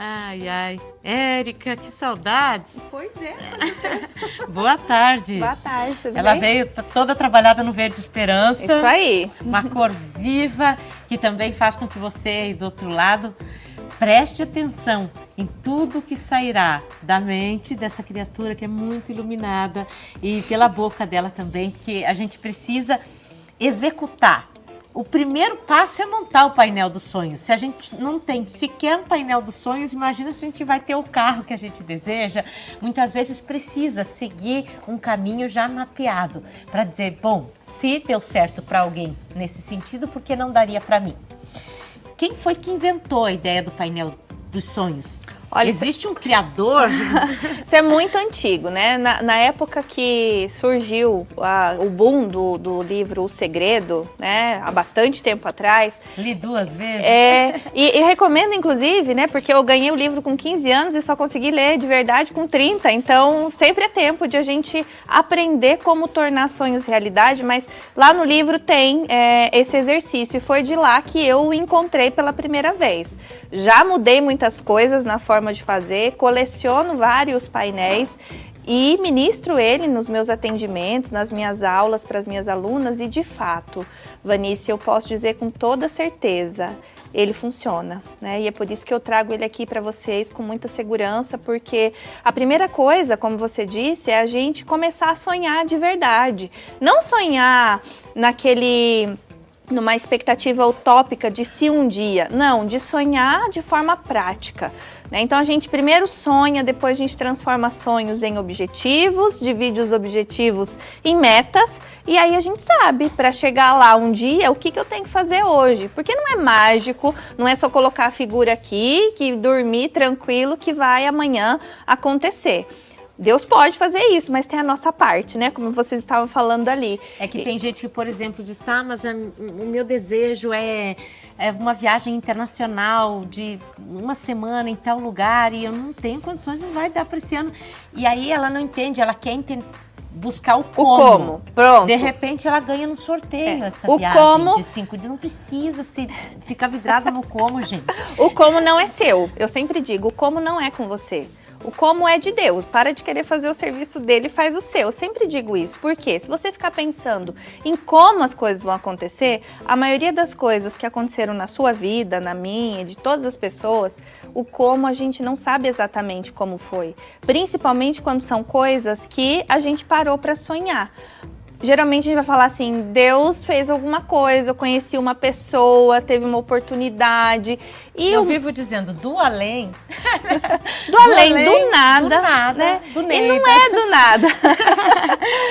Ai, ai. Érica, que saudades. Pois é. Boa tarde. Boa tarde, tudo Ela bem? veio toda trabalhada no Verde Esperança. Isso aí. Uma cor viva, que também faz com que você aí do outro lado preste atenção em tudo que sairá da mente dessa criatura que é muito iluminada e pela boca dela também, porque a gente precisa executar. O primeiro passo é montar o painel dos sonhos. Se a gente não tem sequer um painel dos sonhos, imagina se a gente vai ter o carro que a gente deseja. Muitas vezes precisa seguir um caminho já mapeado para dizer, bom, se deu certo para alguém nesse sentido, por que não daria para mim? Quem foi que inventou a ideia do painel dos sonhos? Olha, existe um criador? Isso é muito antigo, né? Na época que surgiu o boom do livro O Segredo, né? Há bastante tempo atrás. Li 2 vezes. E recomendo, inclusive, né? Porque eu ganhei o livro com 15 anos e só consegui ler de verdade com 30. Então, sempre é tempo de a gente aprender como tornar sonhos realidade. Mas lá no livro tem esse exercício. E foi de lá que eu o encontrei pela primeira vez. Já mudei muitas coisas na forma de fazer, coleciono vários painéis e ministro ele nos meus atendimentos, nas minhas aulas para as minhas alunas e de fato, Vanice, eu posso dizer com toda certeza, ele funciona, né? E é por isso que eu trago ele aqui para vocês com muita segurança, porque a primeira coisa, como você disse, é a gente começar a sonhar de verdade, não sonhar numa expectativa utópica de se um dia, não, de sonhar de forma prática, né? Então a gente primeiro sonha, depois a gente transforma sonhos em objetivos, divide os objetivos em metas e aí a gente sabe, para chegar lá um dia, o que eu tenho que fazer hoje, porque não é mágico, não é só colocar a figura aqui, que dormir tranquilo que vai amanhã acontecer. Deus pode fazer isso, mas tem a nossa parte, né? Como vocês estavam falando ali. É que tem gente que, por exemplo, diz, tá, mas o meu desejo é uma viagem internacional de uma semana em tal lugar e eu não tenho condições, não vai dar para esse ano. E aí ela não entende, ela quer buscar o como. O como, pronto. De repente ela ganha no sorteio essa o viagem como... de 5 dias. Não precisa ficar vidrada no como, gente. O como não é seu. Eu sempre digo, o como não é com você. O como é de Deus, para de querer fazer o serviço dele, faz o seu. Eu sempre digo isso, porque se você ficar pensando em como as coisas vão acontecer, a maioria das coisas que aconteceram na sua vida, na minha, de todas as pessoas, o como a gente não sabe exatamente como foi. Principalmente quando são coisas que a gente parou para sonhar. Geralmente a gente vai falar assim, Deus fez alguma coisa, eu conheci uma pessoa, teve uma oportunidade. E eu vivo dizendo, do além. do além, do nada. Do nada, né? do E não é do nada.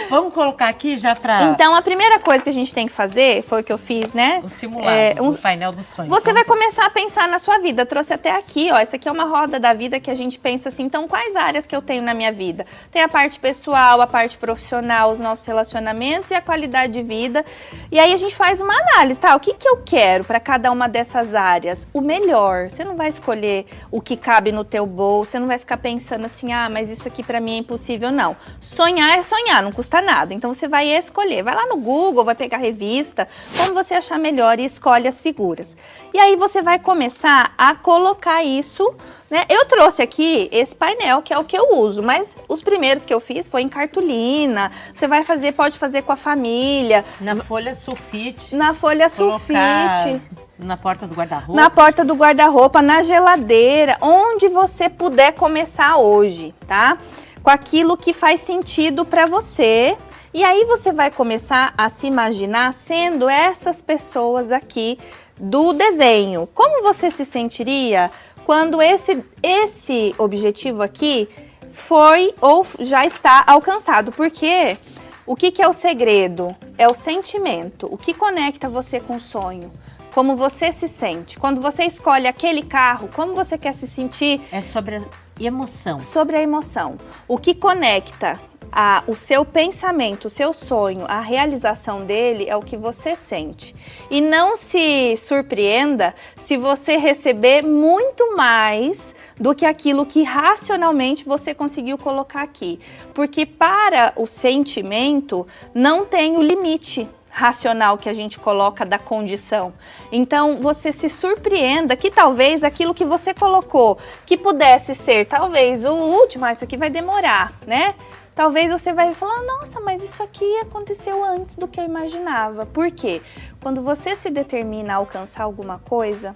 Vamos colocar aqui já para... Então, a primeira coisa que a gente tem que fazer, foi o que eu fiz, né? O simulado, o painel dos sonhos. Você vai começar a pensar na sua vida. Eu trouxe até aqui, ó, essa aqui é uma roda da vida que a gente pensa assim, então quais áreas que eu tenho na minha vida? Tem a parte pessoal, a parte profissional, os nossos relacionamentos e a qualidade de vida. E aí a gente faz uma análise, tá? O que eu quero para cada uma dessas áreas? O melhor. Você não vai escolher o que cabe no teu bolso, você não vai ficar pensando assim, ah, mas isso aqui para mim é impossível, não. Sonhar é sonhar, não custa nada. Então você vai escolher, vai lá no Google, vai pegar a revista, como você achar melhor e escolhe as figuras. E aí você vai começar a colocar isso, né? Eu trouxe aqui esse painel, que é o que eu uso, mas os primeiros que eu fiz foi em cartolina. Você vai fazer, pode fazer com a família. Na folha sulfite. Na folha sulfite. Na porta do guarda-roupa? Na porta do guarda-roupa, na geladeira, onde você puder começar hoje, tá? Com aquilo que faz sentido para você. E aí você vai começar a se imaginar sendo essas pessoas aqui do desenho. Como você se sentiria quando esse objetivo aqui foi ou já está alcançado? Porque o que é o segredo? É o sentimento. O que conecta você com o sonho? Como você se sente. Quando você escolhe aquele carro, como você quer se sentir? É sobre a emoção. Sobre a emoção. O que conecta o seu pensamento, o seu sonho, a realização dele é o que você sente. E não se surpreenda se você receber muito mais do que aquilo que racionalmente você conseguiu colocar aqui. Porque para o sentimento não tem o limite racional que a gente coloca da condição. Então, você se surpreenda que talvez aquilo que você colocou, que pudesse ser talvez o último, isso aqui vai demorar, né? Talvez você vai falar, nossa, mas isso aqui aconteceu antes do que eu imaginava. Por quê? Quando você se determina a alcançar alguma coisa,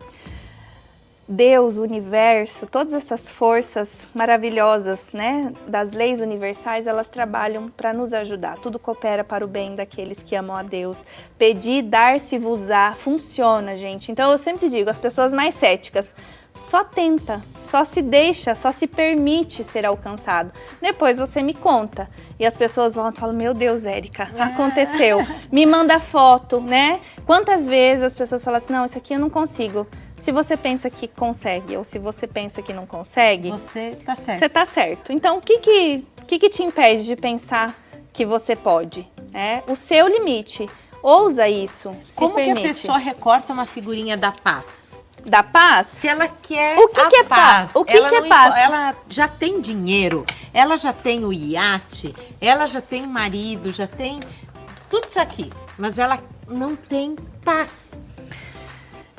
Deus, o universo, todas essas forças maravilhosas, né, das leis universais, elas trabalham para nos ajudar. Tudo coopera para o bem daqueles que amam a Deus. Pedir, dar-se-vos-á, funciona, gente. Então eu sempre digo, as pessoas mais céticas, só tenta, só se deixa, só se permite ser alcançado. Depois você me conta. E as pessoas vão e falam, meu Deus, Érica, aconteceu. Me manda foto, né? Quantas vezes as pessoas falam assim, não, isso aqui eu não consigo. Se você pensa que consegue ou se você pensa que não consegue, você tá certo. Você tá certo. Então, o que te impede de pensar que você pode? O seu limite. Ousa isso. Como que a pessoa recorta uma figurinha da paz? Da paz? Se ela quer o que é paz? O que é paz? Ela já tem dinheiro, ela já tem o iate, ela já tem marido, já tem tudo isso aqui, mas ela não tem paz.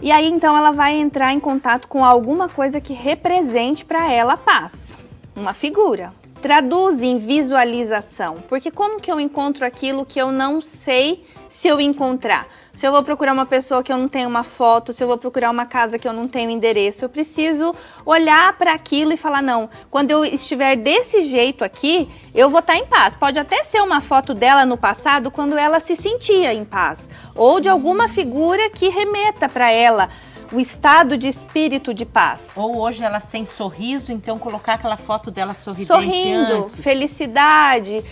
E aí, então, ela vai entrar em contato com alguma coisa que represente para ela a paz. Uma figura. Traduz em visualização. Porque como que eu encontro aquilo que eu não sei se eu encontrar? Se eu vou procurar uma pessoa que eu não tenho uma foto, se eu vou procurar uma casa que eu não tenho endereço, eu preciso olhar para aquilo e falar, não, quando eu estiver desse jeito aqui, eu vou estar em paz. Pode até ser uma foto dela no passado, quando ela se sentia em paz. Ou de alguma figura que remeta para ela o estado de espírito de paz. Ou hoje ela sem sorriso, então colocar aquela foto dela sorridente sorrindo, antes. Felicidade,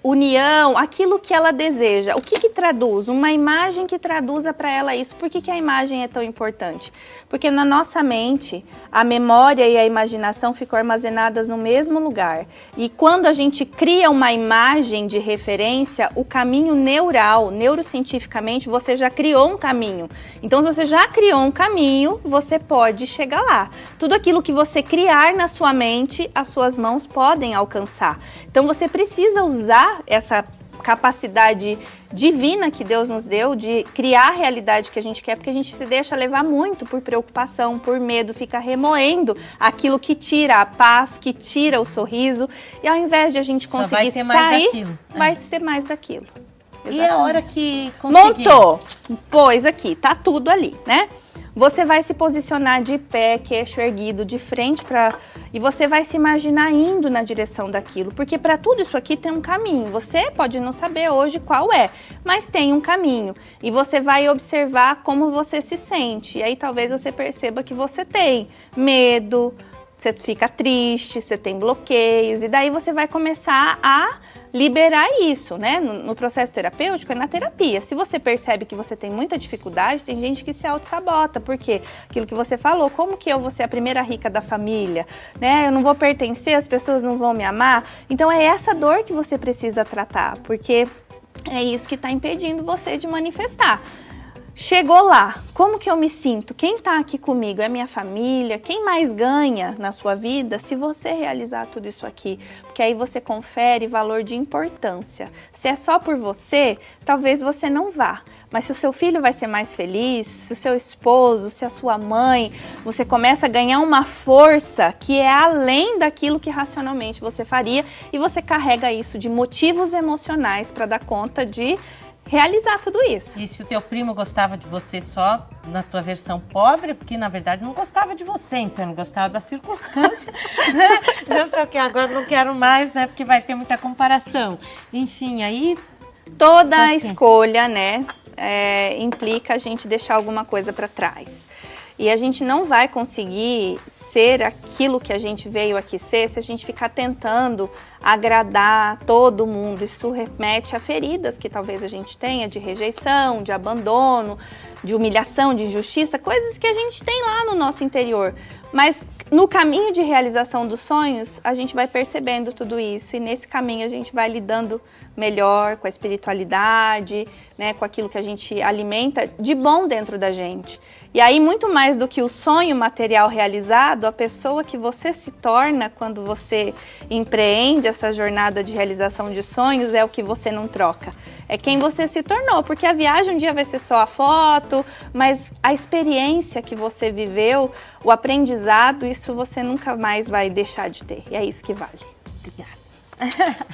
união, aquilo que ela deseja. O que traduz? Uma imagem que traduza para ela isso. Por que a imagem é tão importante? Porque na nossa mente, a memória e a imaginação ficam armazenadas no mesmo lugar. E quando a gente cria uma imagem de referência, o caminho neural, neurocientificamente, você já criou um caminho. Então, se você já criou um caminho, você pode chegar lá. Tudo aquilo que você criar na sua mente, as suas mãos podem alcançar. Então, você precisa usar essa capacidade divina que Deus nos deu de criar a realidade que a gente quer, porque a gente se deixa levar muito por preocupação, por medo, fica remoendo aquilo que tira a paz, que tira o sorriso, e ao invés de a gente conseguir sair, vai ser mais daquilo. Exatamente. E a hora que conseguir? Montou, pôs aqui, tá tudo ali, né? Você vai se posicionar de pé, queixo erguido, de frente e você vai se imaginar indo na direção daquilo, porque para tudo isso aqui tem um caminho. Você pode não saber hoje qual é, mas tem um caminho. E você vai observar como você se sente. E aí talvez você perceba que você tem medo, você fica triste, você tem bloqueios, e daí você vai começar a liberar isso, né? No processo terapêutico, é na terapia. Se você percebe que você tem muita dificuldade, tem gente que se auto-sabota, porque aquilo que você falou, como que eu vou ser a primeira rica da família, né? Eu não vou pertencer, as pessoas não vão me amar. Então é essa dor que você precisa tratar, porque é isso que está impedindo você de manifestar. Chegou lá, como que eu me sinto? Quem está aqui comigo? É minha família? Quem mais ganha na sua vida se você realizar tudo isso aqui? Porque aí você confere valor de importância. Se é só por você, talvez você não vá. Mas se o seu filho vai ser mais feliz, se o seu esposo, se a sua mãe, você começa a ganhar uma força que é além daquilo que racionalmente você faria, e você carrega isso de motivos emocionais para dar conta de realizar tudo isso. E se o teu primo gostava de você só na tua versão pobre, porque na verdade não gostava de você, então não gostava da circunstância, né? Já sei o que, agora não quero mais, né? Porque vai ter muita comparação. Enfim, aí... Toda a escolha, né, implica a gente deixar alguma coisa para trás. E a gente não vai conseguir ser aquilo que a gente veio aqui ser se a gente ficar tentando agradar todo mundo. Isso remete a feridas que talvez a gente tenha de rejeição, de abandono, de humilhação, de injustiça, coisas que a gente tem lá no nosso interior. Mas no caminho de realização dos sonhos, a gente vai percebendo tudo isso, e nesse caminho a gente vai lidando melhor com a espiritualidade, né, com aquilo que a gente alimenta de bom dentro da gente. E aí, muito mais do que o sonho material realizado, a pessoa que você se torna quando você empreende essa jornada de realização de sonhos é o que você não troca. é quem você se tornou, porque a viagem um dia vai ser só a foto, mas a experiência que você viveu, o aprendizado, isso você nunca mais vai deixar de ter, e é isso que vale. Obrigada.